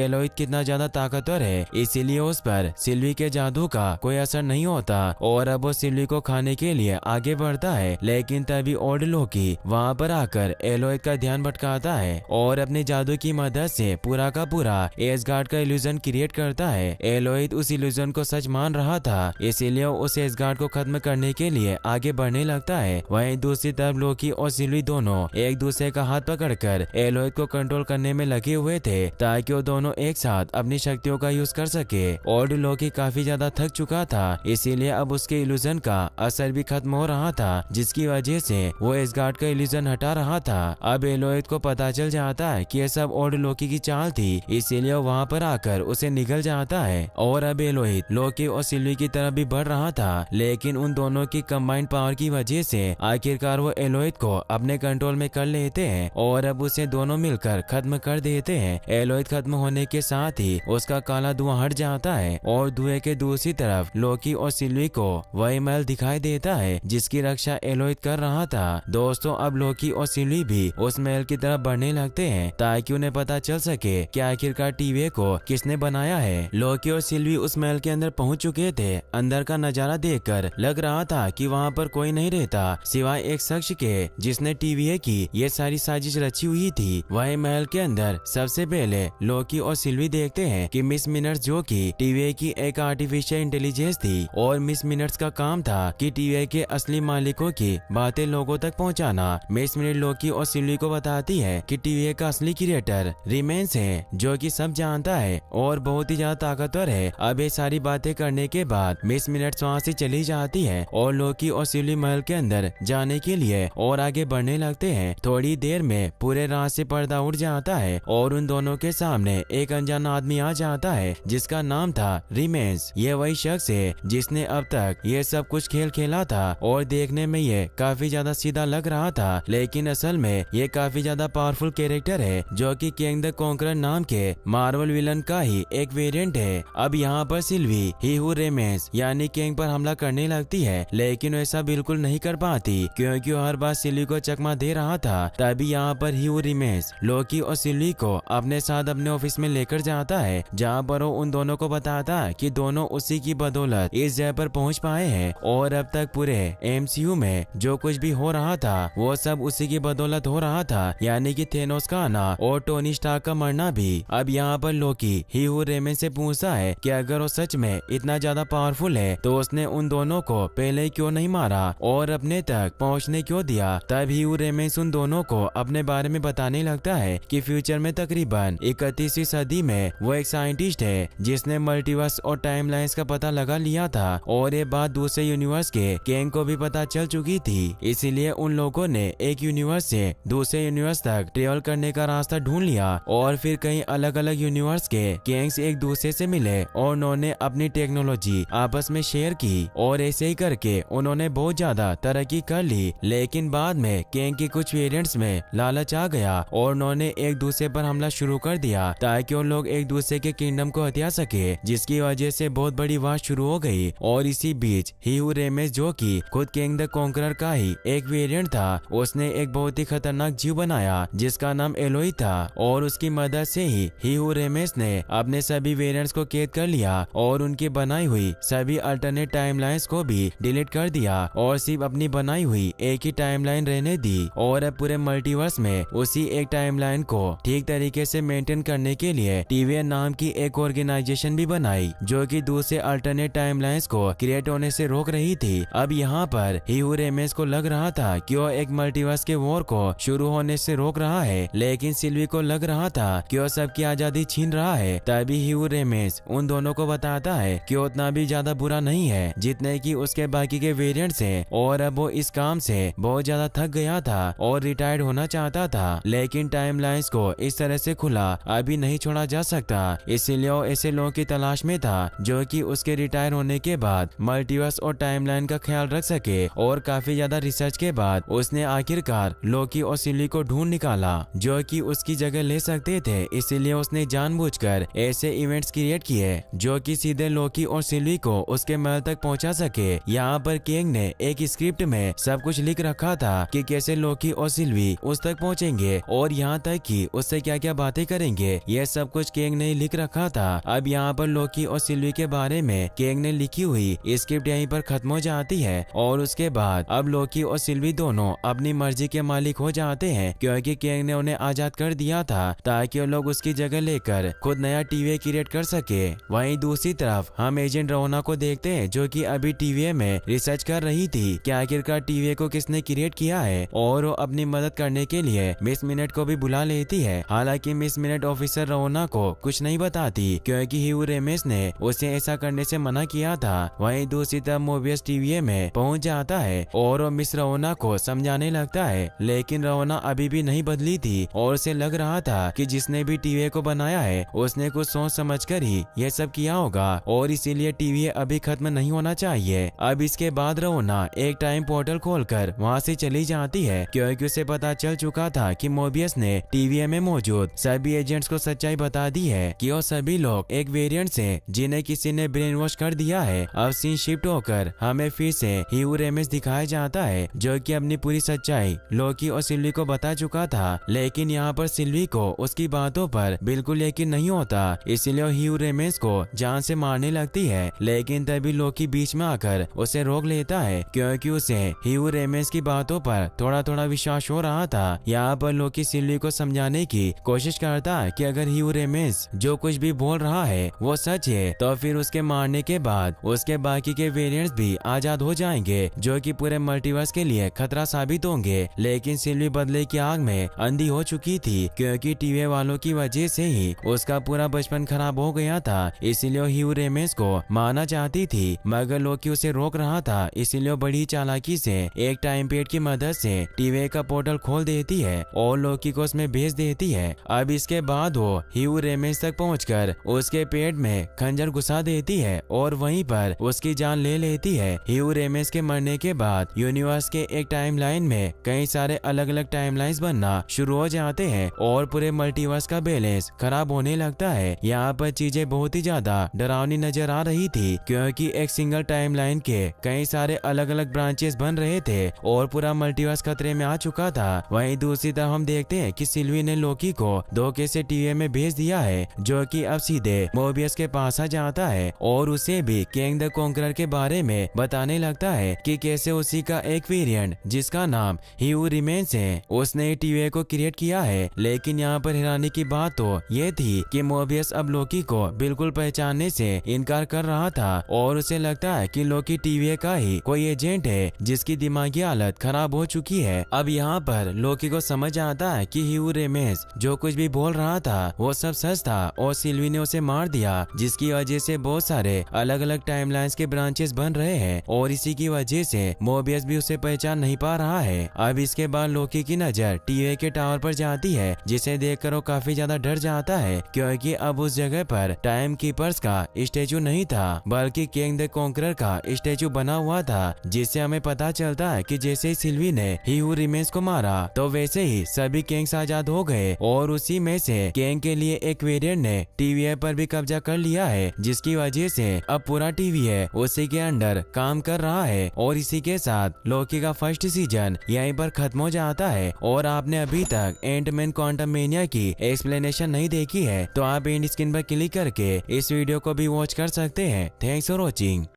एलोइड कितना ज्यादा ताकतवर है, इसीलिए उस पर सिल्वी के जादू का कोई असर नहीं होता और अब वो सिल्वी को खाने के लिए आगे बढ़ता है। लेकिन तभी ओल्ड लोकी वहाँ पर आकर एलोइड का ध्यान भटकाता है और अपने जादू की मदद से पूरा का पूरा एसगार्ड का इल्यूजन क्रिएट करता है। एलोइड उस इल्यूजन को सच मान रहा था, इसीलिए उस एसगार्ड को खत्म करने के लिए आगे बढ़ने लगता है। वहीं दूसरी तरफ लोकी और सिल्वी दोनों एक दूसरे का हाथ पकड़कर एलोइड को कंट्रोल करने में लगे हुए थे ताकि वो दोनों एक साथ अपनी शक्तियों का यूज कर सके। ओल्ड लोकी काफी ज्यादा थक चुका था, इसीलिए अब उसके इल्यूजन का असर भी खत्म हो रहा था, जिसकी वजह से वो एसगार्ड का इल्यूजन हटा रहा था। अब एलोइड को पता चल जाता है कि ये सब ओल्ड लोकी की चाल थी, इसीलिए वहाँ पर आकर उसे निगल जाता है और अब एलोइड लोकी और सिल्वी की तरफ भी बढ़ रहा था। लेकिन उन दोनों की कंबाइंड पावर की वजह से आखिरकार वो एलोइड को अपने कंट्रोल में कर लेते हैं और अब उसे दोनों मिलकर खत्म कर देते हैं। एलोइड खत्म होने के साथ ही उसका काला धुआं हट जाता है और धुएं के दूसरी तरफ लोकी और सिल्वी को वही महल दिखाई देता है जिसकी रक्षा एलोइड कर रहा था। दोस्तों, अब लोकी और सिल्वी भी उस महल की तरफ बढ़ने लगते हैं ताकि उन्हें पता चल सके कि आखिरकार टीवी को किसने बनाया है। लोकी और सिल्वी उस महल के अंदर पहुंच चुके थे। अंदर का नजारा देखकर लग रहा था कि वहाँ पर कोई नहीं रहता सिवाय एक शख्स के जिसने टीवी की ये सारी साजिश रची हुई थी। वही महल के अंदर सबसे पहले लोकी और सिल्वी देखते हैं कि मिस मिनट्स, जो कि टीवी की एक आर्टिफिशियल इंटेलिजेंस थी और मिस मिनट्स का काम था कि टीवी के असली मालिकों की बातें लोगों तक पहुंचाना। मिस मिनट लोकी और सिल्वी को बताती है कि टीवी का असली क्रिएटर रिमेंस है, जो कि सब जानता है और बहुत ही ज्यादा ताकतवर है। अब ये सारी बातें करने के बाद मिस मिनट्स वहाँ से चली जाती है और लोकी और सिल्वी महल के अंदर जाने के लिए और आगे बढ़ने लगते हैं। थोड़ी देर में पूरे रात से पर्दा उड़ जाता है और उन दोनों के सामने एक अनजान आदमी आ जाता है जिसका नाम था रिमेंस। ये वही शख्स है जिसने अब तक ये सब कुछ खेल खेला था और देखने में ये काफी ज्यादा सीधा लग रहा था, लेकिन असल में ये काफी ज्यादा पावरफुल कैरेक्टर है जो कि किंग द कॉन्करर नाम के मार्वल विलन का ही एक वेरिएंट है। अब यहाँ पर सिल्वी ही हु रिमेंस यानी किंग पर हमला करने लगती है, लेकिन ऐसा बिल्कुल नहीं कर पाती क्योंकि वो हर बार सिल्वी को चकमा दे रहा था। तभी यहाँ पर ही हु रिमेंस लोकी और सिल्वी को अपने साथ अपने ऑफिस में लेकर जाता है, जहाँ पर वो उन दोनों को बताता है कि दोनों उसी की बदौलत इस जगह पर पहुँच पाए हैं और अब तक पूरे MCU में जो कुछ भी हो रहा था वो सब उसी की बदौलत हो रहा था, यानी कि थेनोस का आना और टोनी स्टार्क का मरना भी। अब यहाँ पर लोकी ही हु रिमेंस से पूछता है कि अगर वो सच में इतना ज्यादा पावरफुल है तो उसने उन दोनों को पहले क्यों नहीं मारा और अपने तक पहुँचने क्यों दिया। तब ही हु रिमेंस उन दोनों को अपने बारे में बताने लगता है कि फ्यूचर में तकरीबन 31वीं सदी में वो एक साइंटिस्ट है जिसने मल्टीवर्स और टाइमलाइंस का पता लगा लिया था और ये बात दूसरे यूनिवर्स के किंग को भी पता चल चुकी थी। इसीलिए उन लोगों ने एक यूनिवर्स से दूसरे यूनिवर्स तक ट्रेवल करने का रास्ता ढूंढ लिया और फिर कई अलग अलग यूनिवर्स के किंग्स एक दूसरे से मिले और उन्होंने अपनी टेक्नोलॉजी आपस में शेयर की और ऐसे ही करके उन्होंने बहुत ज्यादा तरक्की कर ली। लेकिन बाद में किंग की कुछ वेरिएंट्स में लालच आ गया और उन्होंने एक दूसरे पर हमला शुरू कर दिया ताकि उन लोग एक दूसरे के किंगडम को हथिया सके, जिसकी वजह से बहुत बड़ी वार शुरू हो गई। और इसी बीच ही हु रिमेंस, जो कि खुद किंग द कॉन्करर का ही एक वेरिएंट था, उसने एक बहुत ही खतरनाक जीव बनाया जिसका नाम एलोइड था और उसकी मदद से ही हु रिमेंस ने अपने सभी वेरिएंट्स को कैद कर लिया और उनकी बनाई हुई सभी अल्टरनेट टाइमलाइंस को भी डिलीट कर दिया और सिर्फ अपनी बनाई हुई एक ही टाइमलाइन रहने दी। और अब पूरे मल्टीवर्स में उसी एक टाइमलाइन को ठीक तरीके से मेंटेन करने के लिए TVA नाम की एक ऑर्गेनाइजेशन भी बनाई जो कि दूसरे अल्टरनेट टाइमलाइंस को क्रिएट होने से रोक रही थी। अब यहाँ पर ही हु रिमेंस को लग रहा था कि वो एक मल्टीवर्स के वॉर को शुरू होने से रोक रहा है, लेकिन सिल्वी को लग रहा था कि वो सबकी आजादी छीन रहा है। तभी ही हु रिमेंस उन दोनों को बताता है कि उतना भी ज्यादा बुरा नहीं है जितने कि उसके बाकी के वेरिएंट्स हैं और अब वो इस काम से बहुत ज्यादा थक गया था और रिटायर्ड होना चाहता था, लेकिन टाइमलाइंस को इस तरह से खुला अभी नहीं छोड़ा जा सकता। इसीलिए वो ऐसे लोगों की तलाश में था जो कि उसके रिटायर होने के बाद मल्टीवर्स और टाइमलाइन का ख्याल रख सके और काफी ज्यादा रिसर्च के बाद उसने आखिरकार लोकी और सिल्वी को ढूंढ निकाला जो कि उसकी जगह ले सकते थे। इसीलिए उसने जानबूझकर ऐसे इवेंट्स क्रिएट किए जो कि सीधे लोकी और सिल्वी को उसके महल तक पहुंचा सके। यहाँ पर किंग ने एक स्क्रिप्ट में सब कुछ लिख रखा रखा था कि कैसे लोकी और सिल्वी उस तक पहुंचेंगे और यहाँ तक कि उससे क्या क्या बातें करेंगे, यह सब कुछ किंग ने लिख रखा था। अब यहाँ पर लोकी और सिल्वी के बारे में किंग ने लिखी हुई स्क्रिप्ट यहीं पर खत्म हो जाती है और उसके बाद अब लोकी और सिल्वी दोनों अपनी मर्जी के मालिक हो जाते हैं, क्योंकि किंग ने उन्हें आजाद कर दिया था ताकि वो लोग उसकी जगह लेकर खुद नया टीवी क्रिएट कर सके। वहीं दूसरी तरफ हम एजेंट रोना को देखते हैं, जो कि अभी टीवी में रिसर्च कर रही थी कि आखिरकार टीवी को किसने क्रिएट किया है, और वो अपनी मदद करने के लिए मिस मिनट को भी बुला लेती है। हालांकि मिस मिनट ऑफिसर रोना को कुछ नहीं बताती, क्योंकि ह्यू रेमिस ने उसे ऐसा करने से मना किया था। वहीं दूसरी तरफ मोबियस टीवी में पहुंच जाता है और वो मिस रोना को समझाने लगता है, लेकिन रोना अभी भी नहीं बदली थी और उसे लग रहा था कि जिसने भी टीवी को बनाया है उसने कुछ सोच समझकर ही यह सब किया होगा और इसीलिए टीवी अभी खत्म नहीं होना चाहिए। अब इसके बाद रोना एक टाइम पोर्टल खोलकर वहां से चली जाती है, क्योंकि उसे पता चल चुका था कि मोबियस ने टीवी में मौजूद सभी एजेंट्स को सच्चाई बता दी है कि वो सभी लोग एक वेरिएंट हैं जिन्हें किसी ने ब्रेन वॉश कर दिया है। अब सीन शिफ्ट होकर हमें फिर से ह्यू रेमिस दिखाया जाता है, जो कि अपनी पूरी सच्चाई लोकी और सिल्वी को बता चुका था, लेकिन यहाँ पर सिल्वी को उसकी बातों पर बिल्कुल यकीन नहीं होता, इसलिए ह्यू रेमिस को जान से मारने लगती है। लेकिन तभी लोकी बीच में आकर उसे रोक लेता है, क्योंकि उसे ह्यू रेमिस की बातों पर थोड़ा थोड़ा विश्वास हो रहा था। यहाँ पर लोकी सिल्वी को समझाने की कोशिश करता है कि अगर ह्यू रेमिस जो कुछ भी बोल रहा है वो सच है, तो फिर उसके मारने के बाद उसके बाकी के वेरिएंट्स भी आजाद हो जाएंगे, जो कि पूरे मल्टीवर्स के लिए खतरा साबित होंगे। लेकिन सिल्वी बदले की आग में अंधी हो चुकी थी, क्योंकि टीवी वालों की वजह से ही उसका पूरा बचपन खराब हो गया था, इसीलिए ह्यू रेमिस को मारना चाहती थी, मगर लोकी उसे रोक रहा था। इसीलिए बड़ी चालाकी से एक टाइम पेड की मदद से टीवी का पोर्टल खोल देती है और लोकी को उसमें भेज देती है। अब इसके बाद वो ह्यू रेमिस तक पहुंचकर उसके पेट में खंजर घुसा देती है और वहीं पर उसकी जान ले लेती है। ह्यू रेमिस के मरने के बाद यूनिवर्स के एक टाइमलाइन में कई सारे अलग अलग टाइमलाइंस बनना शुरू हो जाते हैं और पूरे मल्टीवर्स का बैलेंस खराब होने लगता है। यहाँ पर चीजें बहुत ही ज्यादा डरावनी नजर आ रही थी, क्योंकि एक सिंगल टाइमलाइन के कई सारे अलग अलग ब्रांचेस बन रहे थे और पूरा मल्टीवर्स खतरे में आ चुका था। वहीं दूसरी तरफ हम देखते हैं कि सिल्वी ने लोकी को धोखे से टीवी में भेज दिया है, जो कि अब सीधे मोबियस के पास आ जाता है और उसे भी किंग द कॉन्करर के बारे में बताने लगता है कि कैसे उसी का एक वेरिएंट जिसका नाम ह्यू रेमिस है उसने टीवी को क्रिएट किया है। लेकिन यहाँ पर हैरानी की बात तो ये थी कि मोबियस अब लोकी को बिल्कुल पहचानने से इनकार कर रहा था और उसे लगता है कि लोकी टीवी का ही कोई एजेंट है जिसकी दिमागी हालत खराब हो चुकी है। अब यहाँ पर लोकी को समझ आता है कि ह्यू रेमिस जो कुछ भी बोल रहा था वो सब सच था और सिल्वी ने उसे मार दिया, जिसकी वजह से बहुत सारे अलग अलग टाइमलाइंस के ब्रांचेस बन रहे हैं और इसी की वजह से मोबियस भी उसे पहचान नहीं पा रहा है। अब इसके बाद लोकी की नजर टीवी के टावर पर जाती है, जिसे देखकर वो काफी ज्यादा डर जाता है, क्योंकि अब उस जगह पर टाइम कीपर्स का स्टेचू नहीं था बल्कि किंग द कॉन्करर का स्टेचू बना हुआ था, जिससे हमें पता चलता है कि जैसे ही सिल्वी ने ह्यू रेमिस को मारा तो वैसे ही सभी किंग्स आजाद हो गए और उसी में से किंग के लिए एक वेरिएंट ने टीवी पर भी कब्जा कर लिया है, जिसकी वजह से अब पूरा टीवी है उसी के अंडर काम कर रहा है। और इसी के साथ लोकी का फर्स्ट सीजन यहीं पर खत्म हो जाता है। और आपने अभी तक एंटमैन क्वांटममेनिया की एक्सप्लेनेशन नहीं देखी है तो आप एंड स्क्रीन पर क्लिक करके इस वीडियो को भी वॉच कर सकते हैं। Thanks for watching.